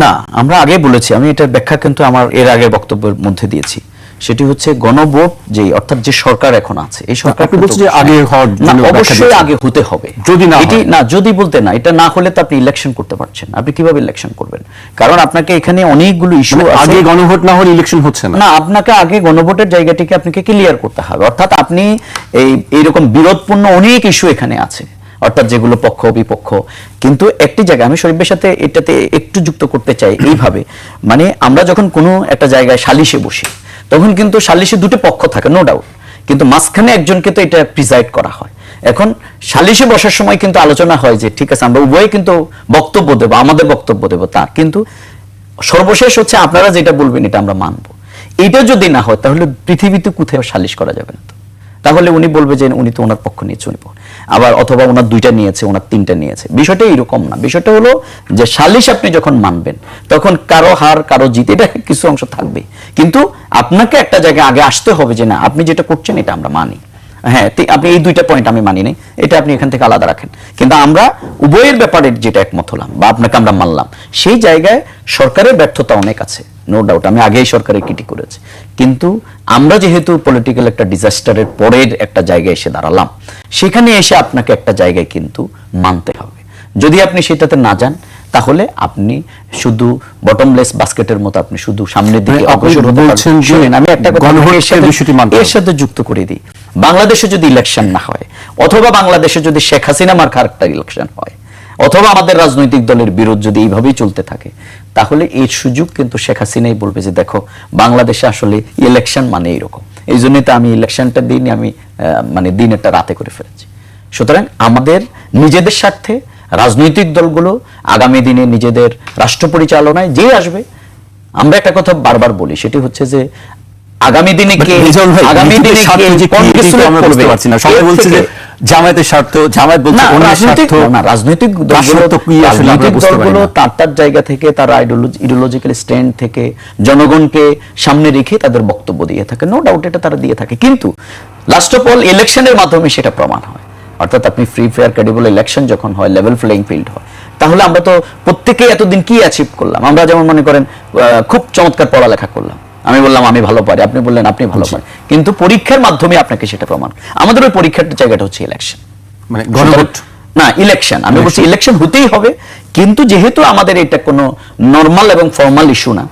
না, আমরা আগে বলেছি, আমি এটার ব্যাখ্যা কিন্তু আমার এর আগের বক্তব্যের মধ্যে দিয়েছি। সেটি হচ্ছে গণভোট, যে অর্থাৎ যে সরকার এখন আছে, এই সরকার বলছে যে আগে হওয়ার জন্য অবশ্যই আগে হতে হবে। যদি না এটি না, যদি বলতে না, এটা না হলে তো আপনি ইলেকশন করতে পারছেন। আপনি কিভাবে ইলেকশন করবেন? কারণ আপনাকে এখানে অনেকগুলো ইস্যু আছে। আগে গণভোট না হলে ইলেকশন হচ্ছে না। না, আপনাকে আগে গণভোটের জায়গাটিকে আপনাকে ক্লিয়ার করতে হবে। অর্থাৎ আপনি এইরকম বিরোধপূর্ণ অনেক ইস্যু এখানে আছে, অর্থাৎ যেগুলো পক্ষ বিপক্ষ। কিন্তু একটি জায়গায় আমি শরীফের সাথে এটাতে একটু যুক্ত করতে চাই এইভাবে, মানে আমরা যখন কোনো একটা জায়গায় সালিশে বসি, তখন কিন্তু সালিশে দুটো পক্ষ থাকে, নো ডাউট, কিন্তু মাঝখানে একজনকে তো এটা প্রিজাইড করা হয়। এখন সালিশে বসার সময় কিন্তু আলোচনা হয় যে ঠিক আছে আমরা উভয়ে কিন্তু বক্তব্য দেবো, আমাদের বক্তব্য দেবো, তা কিন্তু সর্বশেষ হচ্ছে আপনারা যেটা বলবেন এটা আমরা মানবো। এটা যদি না হয় তাহলে পৃথিবীতে কোথাও সালিশ করা যাবে না। তো তাহলে উনি বলবে যে উনি তো ওনার পক্ষ নিয়েছে, উনি আবার অথবা ওনার দুইটা নিয়েছে, ওনার তিনটা নিয়েছে। বিষয়টা এরকম না। বিষয়টা হলো যে সালিশ আপনি যখন মানবেন তখন কারো হার কারো জিত এটা কিছু অংশ থাকবে, কিন্তু আপনাকে একটা জায়গায় আগে আসতে হবে যে না আপনি যেটা করছেন এটা আমরা মানি। হ্যাঁ, আপনি এই দুইটা পয়েন্ট আমি মানি নাই, এটা আপনি এখান থেকে আলাদা রাখেন, কিন্তু আমরা উভয়ের ব্যাপারে যেটা একমত হলাম বা আপনাকে আমরা মানলাম, সেই জায়গায় সরকারের ব্যর্থতা অনেক আছে, নো ডাউট। আমি আগেই সরকারের ক্রিটিক করেছি, কিন্তু আমরা যেহেতু পলিটিক্যাল একটা ডিজাস্টারের পরের একটা জায়গায় এসে দাঁড়ালাম, সেখানে এসে আপনাকে একটা জায়গায় কিন্তু মানতে হবে। যদি আপনি সেটাতে না যান তাহলে আপনি শুধু বটমলেস বাস্কেটের মতো আপনি শুধু সামনের দিকে অগ্রসর হতে পারছেন। শুনেন, আমি একটা কথা এর সাথে যুক্ত করে দিই। বাংলাদেশে যদি ইলেকশন না হয়, অথবা বাংলাদেশে যদি শেখ হাসিনা মার্কা একটা ইলেকশন হয়, অথবা আমাদের রাজনৈতিক দলের বিরোধ যদি এইভাবেই চলতে থাকে, তাহলে এই সুযোগ কিন্তু শেখ হাসিনাই বলবে যে দেখো বাংলাদেশে আসলে ইলেকশন মানে এইরকম। এই জন্যই তো আমি ইলেকশনটা দিন আমি মানে দিন একটা রাতে করে ফেলেছি। সুতরাং আমাদের নিজেদের স্বার্থে রাজনৈতিক দলগুলো আগামী দিনে নিজেদের রাষ্ট্র পরিচালনায় যে আসবে, আমরা একটা কথা বারবার বলি, সেটি হচ্ছে যে আগামী দিনে কে আগামী দিনে আমরা বুঝতে পারছি না। সবাই বলছে যে জামায়াতের স্বার্থ, জামায়াত বলছে অন্যের স্বার্থ। না, রাজনৈতিক দলগুলো তার জায়গা থেকে, তারা আইডিওলজিক্যাল স্ট্যান্ড থেকে জনগণকে সামনে রেখে তাদের বক্তব্য দিয়ে থাকে, নো ডাউট এটা তারা দিয়ে থাকে, কিন্তু লাস্ট অফ অল ইলেকশনের মাধ্যমে সেটা প্রমাণ হয়। অর্থাৎ আপনি ফ্রি ফেয়ার ক্রেডিবল ইলেকশন যখন হয়, লেভেল প্লেইং ফিল্ড হয়, তাহলে আমরা তো প্রত্যেকেই এতদিন কি অ্যাচিভ করলাম। আমরা যেমন মনে করেন খুব চমৎকার পড়ালেখা করলাম, আমি বললাম আমি ভালো পারি, আপনি বললেন আপনি ভালো পারেন, কিন্তু পরীক্ষার মাধ্যমে আপনাকে সেটা প্রমাণ। আমাদের ওই পরীক্ষার জায়গাটা হচ্ছে ইলেকশন, মানে গণভোট না ইলেকশন। আমি বলছি ইলেকশন হতেই হবে, কিন্তু যেহেতু আমাদের এটা কোনো নর্মাল এবং ফর্মাল ইস্যু না,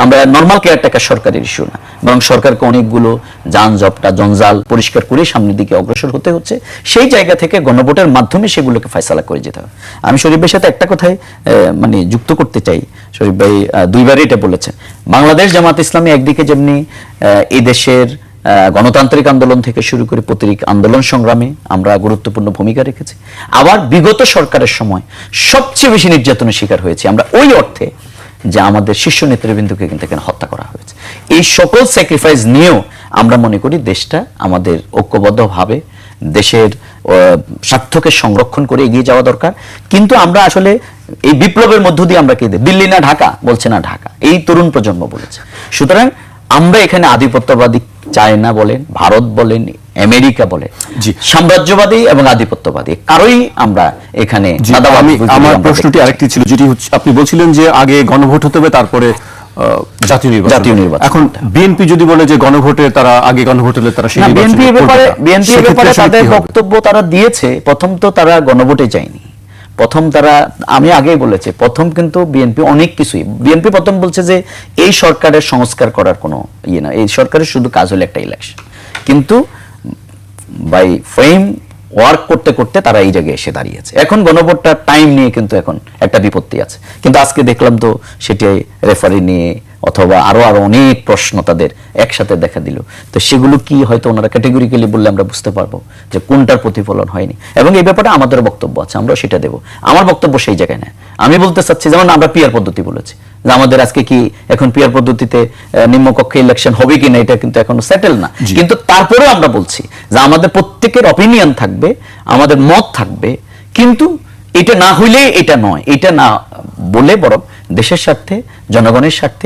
আমরা নর্মাল কেয়ারটেকার সরকারের ইস্যু না, বরং সরকারকে অনেকগুলো যানজটটা জঞ্জাল পরিষ্কার করে সামনের দিকে অগ্রসর হতে হচ্ছে। সেই জায়গা থেকে গণভোটের মাধ্যমে সেগুলোকে ফয়সালা করে যেতে হবে। আমি শরীফ ভাইয়ের সাথে একটা কথাই মানে যুক্ত করতে চাই। শরীফ ভাই দুইবারই এটা বলেছেন, বাংলাদেশ জামাত ইসলামী একদিকে যেমনি এই দেশের গণতান্ত্রিক আন্দোলন থেকে শুরু করে প্রতীক আন্দোলন সংগ্রামে আমরা গুরুত্বপূর্ণ ভূমিকা রেখেছি, আবার বিগত সরকারের সময় সবচেয়ে বেশি নির্যাতনের শিকার হয়েছি আমরা, ওই অর্থে যে আমাদের শীর্ষ নেতৃবৃন্দকে কিন্তু এখানে হত্যা করা হয়েছে। এই সকল স্যাক্রিফাইস নিয়েও আমরা মনে করি দেশটা আমাদের ঐক্যবদ্ধভাবে দেশের স্বার্থকে সংরক্ষণ করে এগিয়ে যাওয়া দরকার। কিন্তু আমরা আসলে এই বিপ্লবের মধ্য দিয়ে আমরা কি দিল্লি না ঢাকা বলছে, না ঢাকা, এই তরুণ প্রজন্ম বলেছে। সুতরাং আমরা এখানে আধিপত্যবাদী চায়না বলেন, ভারত বলেন, আমেরিকা বলে, সাম্রাজ্যবাদী এবং আধিপত্যবাদী কারোই আমরা এখানে। আমার প্রশ্নটি আরেকটি ছিল, যেটি হচ্ছে আপনি বলছিলেন যে আগে গণভোট হতে হবে তারপরে জাতীয় নির্বাচন। এখন বিএনপি যদি বলে যে গণভোটে তারা আগে গণভোট হলে তারা সেই বিএনপি ব্যাপারে তাদের বক্তব্য তারা দিয়েছে। প্রথম তো তারা গণভোটে যায়নি, প্রথম তারা, আমি আগেই বলেছি, প্রথম কিন্তু বিএনপি অনেক কিছুই, বিএনপি প্রথম বলছে যে এই সরকারের সংস্কার করার কোনো ইয়ে না, এই সরকারের শুধু কাজ হলো একটা ইলেকশন। কিন্তু বাই ফ্রেম ওয়ার্ক করতে করতে তারা এই জায়গায় এসে দাঁড়িয়েছে। এখন গণভোটটা টাইম নিয়ে কিন্তু এখন একটা বিপত্তি আছে, কিন্তু আজকে দেখলাম তো সেটি রেফারি নিয়ে অথবা আরো অনেক প্রশ্ন তাদের একসাথে দেখা দিল। তো সেগুলো কি হয়তো ওনারা ক্যাটেগরিক্যালি বললে আমরা বুঝতে পারবো যে কোনটার প্রতিফলন হয়নি, এবং এই ব্যাপারে আমাদের বক্তব্য আছে, আমরা সেটা দেব। আমার বক্তব্য সেই জায়গায় না। আমি বলতে চাচ্ছি যেমন আমরা পিয়ার পদ্ধতি বলেছি, যে আমাদের আজকে কি এখন পিয়ার পদ্ধতিতে নিম্নকক্ষে ইলেকশন হবে কিনা এটা কিন্তু এখনো সেটেল না, কিন্তু তারপরেও আমরা বলছি যে আমাদের প্রত্যেকের অপিনিয়ন থাকবে, আমাদের মত থাকবে, কিন্তু এটা না হইলে এটা নয়, এটা না বলে বরং দেশের স্বার্থে, জনগণের স্বার্থে